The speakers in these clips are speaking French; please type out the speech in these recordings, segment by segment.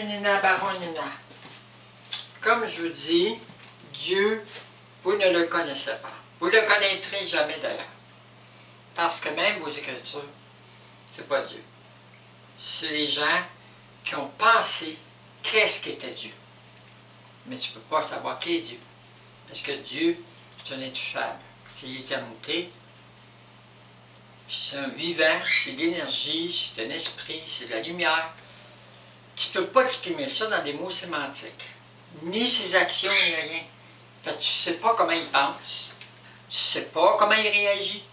Nina Baronina. Comme je vous dis, Dieu, vous ne le connaissez pas. Vous ne le connaîtrez jamais d'ailleurs. Parce que même vos Écritures, c'est pas Dieu. C'est les gens qui ont pensé qu'est-ce qu'était Dieu. Mais tu ne peux pas savoir qui est Dieu. Parce que Dieu, c'est un intouchable. C'est l'éternité. C'est un vivant, c'est de l'énergie, c'est un esprit, c'est de la lumière. Tu ne peux pas exprimer ça dans des mots sémantiques. Ni ses actions, ni rien. Parce que tu ne sais pas comment il pense. Tu ne sais pas comment il réagit.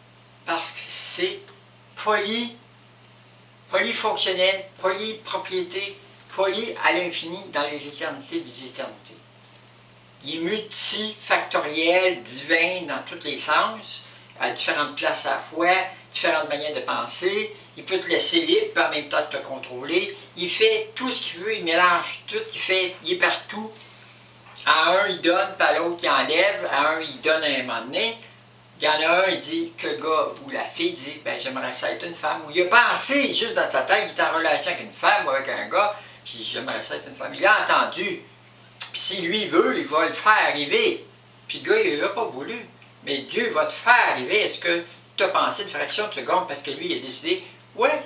Parce que c'est polyfonctionnel, polypropriété, poly à l'infini dans les éternités des éternités. Il est multifactoriel, divin dans tous les sens, à différentes places à la fois, différentes manières de penser. Il peut te laisser libre, puis en même temps te contrôler. Il fait tout ce qu'il veut, il mélange tout, il est partout. À un, il donne, puis à l'autre, il enlève. À un, il donne à un moment donné. Il y en a un, il dit que le gars ou la fille dit « ben j'aimerais ça être une femme ». Ou il a pensé, juste dans sa tête, il est en relation avec une femme ou avec un gars, puis j'aimerais ça être une femme. Il a entendu. Puis si lui veut, il va le faire arriver. Puis le gars, il n'a pas voulu. Mais Dieu va te faire arriver. Est-ce que tu as pensé une fraction de seconde parce que lui, il a décidé « ouais,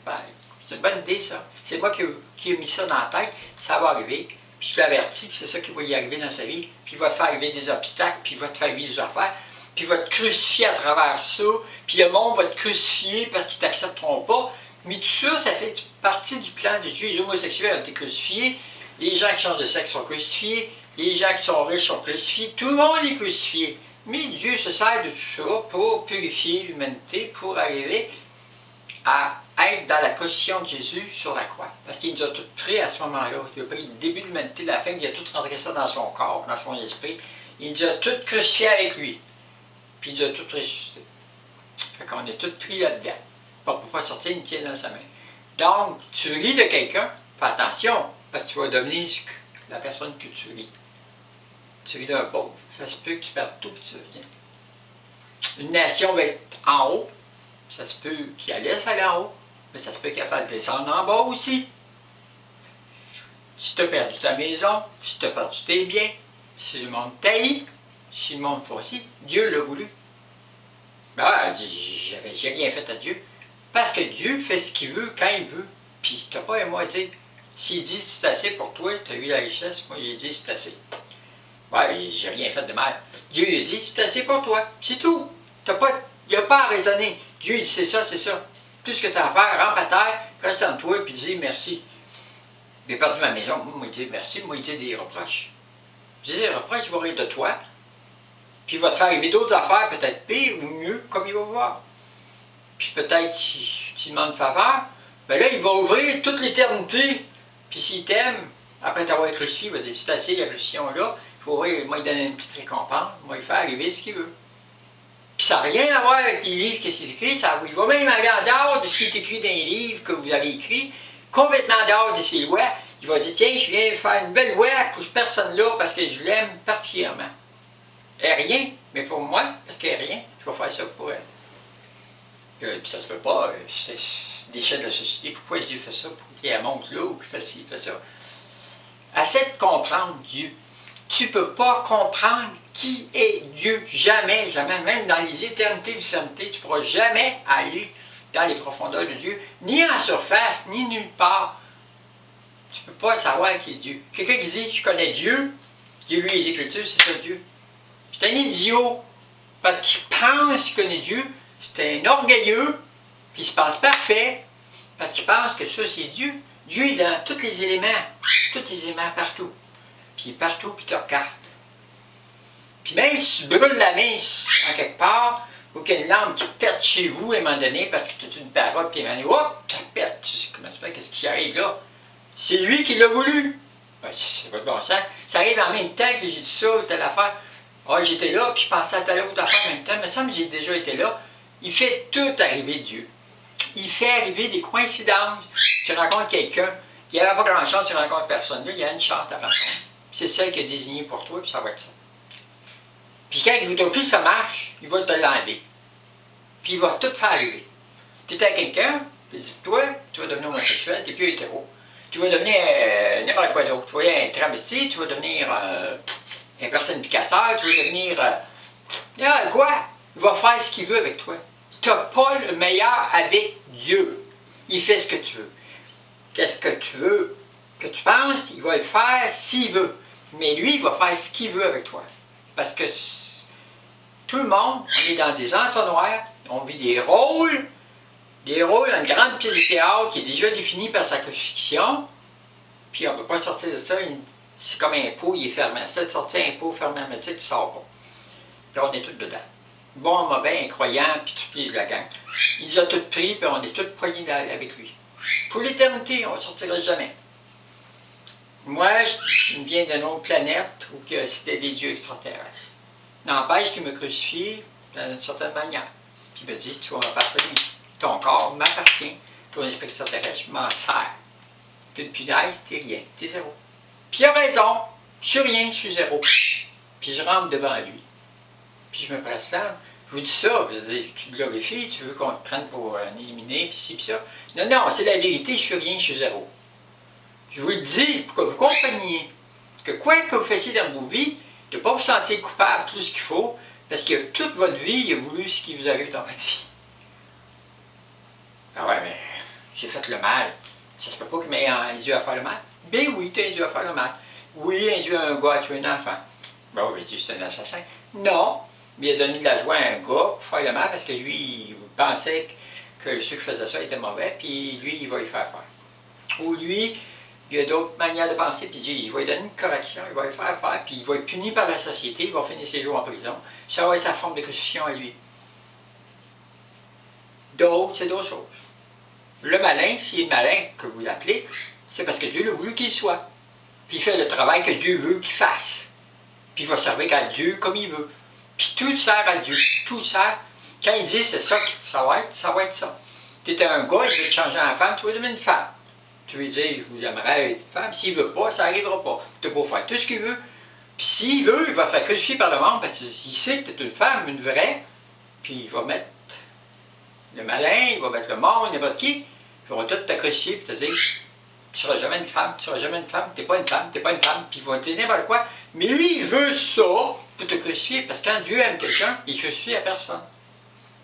ben, c'est une bonne idée ça. C'est moi qui ai mis ça dans la tête, ça va arriver. » Puis je l'avertis que c'est ça qui va y arriver dans sa vie. Puis il va te faire arriver des obstacles, puis il va te faire vivre des affaires. Puis il va te crucifier à travers ça, puis le monde va te crucifier parce qu'ils ne t'accepteront pas. Mais tout ça, ça fait partie du plan de Dieu. Les homosexuels ont été crucifiés, les gens qui sont de sexe sont crucifiés, les gens qui sont riches sont crucifiés, tout le monde est crucifié. Mais Dieu se sert de tout ça pour purifier l'humanité, pour arriver à être dans la position de Jésus sur la croix. Parce qu'il nous a tout pris à ce moment-là. Il a pris le début de l'humanité, la fin, il a tout rentré ça dans son corps, dans son esprit. Il nous a tout crucifié avec lui. Puis il nous a tout ressuscité. Fait qu'on est tous pris là-dedans. On ne peut pas sortir une pièce dans sa main. Donc, tu ris de quelqu'un, fais attention, parce que tu vas devenir la personne que tu ris. Tu ris d'un pauvre. Ça se peut que tu perdes tout, puis tu reviens. Une nation va être en haut. Ça se peut qu'elle laisse aller en haut, mais ça se peut qu'elle fasse descendre en bas aussi. Si tu as perdu ta maison, si tu as perdu tes biens, si le monde t'haït, si le monde fait aussi, Dieu l'a voulu. Ben, j'ai rien fait à Dieu. Parce que Dieu fait ce qu'il veut, quand il veut. Puis, tu n'as pas un mot à dire. S'il dit c'est assez pour toi, tu as eu la richesse, moi il dit c'est assez. Ouais, j'ai rien fait de mal. Dieu il a dit c'est assez pour toi. C'est tout. Il n'y a pas à raisonner. Dieu il dit c'est ça, c'est ça. Tout ce que tu as à faire, rentre à terre, reste en toi, puis dis merci. J'ai perdu ma maison, moi il dit merci, moi il dit des reproches. Je dis des reproches, il va rire de toi. Puis il va te faire arriver d'autres affaires, peut-être pires ou mieux, comme il va voir. Puis peut-être, si tu demandes une faveur, ben là, il va ouvrir toute l'éternité. Puis s'il t'aime, après t'avoir crucifié, il va dire, c'est assez, la crucifixion-là, il va lui donner une petite récompense, il va lui faire arriver ce qu'il veut. Puis ça n'a rien à voir avec les livres qui sont écrits, il va même aller en dehors de ce qui est écrit dans les livres que vous avez écrits, complètement en dehors de ces lois. Il va dire, tiens, je viens faire une belle loi pour cette personne-là parce que je l'aime particulièrement. Elle est rien, mais pour moi, parce qu'elle est rien, je vais faire ça pour elle. Puis ça se peut pas, c'est déchet de la société. Pourquoi Dieu fait ça? Pour qu'il monte là ou qu'il fait ci, fait ça. Essaie de comprendre Dieu. Tu ne peux pas comprendre qui est Dieu. Jamais, jamais. Même dans les éternités de l'éternité, tu ne pourras jamais aller dans les profondeurs de Dieu, ni en surface, ni nulle part. Tu ne peux pas savoir qui est Dieu. Quelqu'un qui dit, je connais Dieu, Dieu lui les Écritures, c'est ça Dieu. C'est un idiot, parce qu'il pense qu'il connaît Dieu, c'est un orgueilleux, puis il se passe parfait, parce qu'il pense que ça c'est Dieu. Dieu est dans tous les éléments partout. Puis il est partout, puis il te regarde. Puis même si tu brûles la main en quelque part, ou qu'il y a une lampe qui pète chez vous à un moment donné, parce que tu as une parole, puis à un moment donné, hop, ça pète, tu sais comment ça fait, qu'est-ce qui arrive là? C'est lui qui l'a voulu. Ben, c'est pas de bon sens. Ça arrive en même temps que j'ai dit ça, telle affaire. Ah, j'étais là, puis je pensais à telle autre affaire en même temps, mais ça, j'ai déjà été là. Il fait tout arriver Dieu. Il fait arriver des coïncidences. Tu rencontres quelqu'un, qui n'avait pas grand-chose, tu rencontres personne. Là, il y a une chance à rencontrer. C'est celle qui est désignée pour toi, puis ça va être ça. Puis quand il ne voudra plus que ça marche, il va te l'enlever. Puis il va tout faire arriver. Tu es avec quelqu'un, puis il dit, toi, tu vas devenir homosexuel, tu n'es plus hétéro. Tu vas devenir n'importe quoi d'autre. Tu vas devenir un travesti, tu vas devenir un personnificateur, tu vas devenir... quoi? Il va faire ce qu'il veut avec toi. Tu n'as pas le meilleur avec Dieu. Il fait ce que tu veux. Qu'est-ce que tu veux que tu penses, il va le faire s'il veut. Mais lui, il va faire ce qu'il veut avec toi. Parce que tout le monde, on est dans des entonnoirs, on vit des rôles dans une grande pièce de théâtre qui est déjà définie par sa fiction, puis on ne peut pas sortir de ça, c'est comme un pot, il est fermé. C'est de sortir un pot fermé, mais tu sais, tu ne sors pas. Puis on est tous dedans. Bon, mauvais, incroyant, puis toute la gang. Il nous a tous pris, puis on est tous poignés avec lui. Pour l'éternité, on ne sortira jamais. Moi, je viens d'une autre planète où c'était des dieux extraterrestres. N'empêche qu'il me crucifie d'une certaine manière. Puis il me dit, tu vas m'appartenir. Ton corps m'appartient. Ton esprit extraterrestre, je m'en sers. Puis le punaise, t'es rien, t'es zéro. Puis il a raison, je suis rien, je suis zéro. Puis je rentre devant lui. Puis je me présente. Je vous dis ça, je dis, tu te glorifies, tu veux qu'on te prenne pour un éliminé, puis ci, puis ça. Non, non, c'est la vérité, je suis rien, je suis zéro. Je vous le dis pour que vous compreniez que quoi que vous fassiez dans vos vies, de ne pas vous sentir coupable tout ce qu'il faut, parce que toute votre vie, il a voulu ce qui vous arrive dans votre vie. Ah ouais, mais j'ai fait le mal. Ça se peut pas qu'il m'ait un Dieu à faire le mal. Ben oui, tu as un Dieu à faire le mal. Oui, un Dieu a un gars à tuer un enfant. Ben oui, Dieu c'est un assassin. Non, mais il a donné de la joie à un gars pour faire le mal parce que lui, il pensait que ceux qui faisaient ça étaient mauvais, puis lui, il va y faire faire. Ou lui, il y a d'autres manières de penser, puis il va lui donner une correction, il va lui faire faire, puis il va être puni par la société, il va finir ses jours en prison. Ça va être sa forme de crucifixion à lui. D'autres, c'est d'autres choses. Le malin, s'il est malin, que vous l'appelez, c'est parce que Dieu l'a voulu qu'il soit. Puis il fait le travail que Dieu veut qu'il fasse. Puis il va servir à Dieu comme il veut. Puis tout sert à Dieu. Tout sert. Quand il dit c'est ça qu'il faut ça va être ça. Tu étais un gars, il veut te changer en femme, tu vas devenir une femme. Tu lui dis, je vous aimerais être femme. S'il ne veut pas, ça n'arrivera pas. Tu peux faire tout ce qu'il veut. Puis s'il veut, il va te faire crucifier par le monde parce qu'il sait que tu es une femme, une vraie. Puis il va mettre le malin, il va mettre le monde, n'importe qui. Ils vont tout te crucifier et te dire, tu ne seras jamais une femme, tu ne seras jamais une femme, tu n'es pas une femme, tu n'es pas une femme. Puis ils vont te dire n'importe quoi. Mais lui, il veut ça pour te crucifier. Parce que quand Dieu aime quelqu'un, il ne crucifie à personne.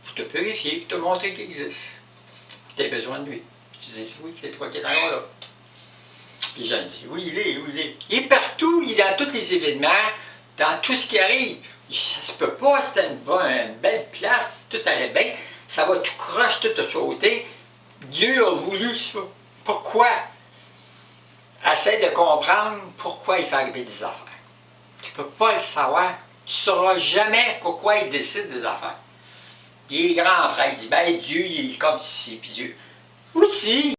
Pour te purifier, pour te montrer qu'il existe. Tu as besoin de lui. Puis tu dis, oui, c'est toi qui es dans là. Puis les gens disent, oui, il est, oui, il est. Il est partout, il est dans tous les événements, dans tout ce qui arrive. Ça se peut pas, c'était une belle place, tout allait bien. Ça va tout croche, tout a sauté. Dieu a voulu ça. Pourquoi? Essaie de comprendre pourquoi il fait arriver des affaires. Tu ne peux pas le savoir. Tu ne sauras jamais pourquoi il décide des affaires. Il est grand prêtre, il dit, ben Dieu, il est comme ci, puis Dieu. Aussi,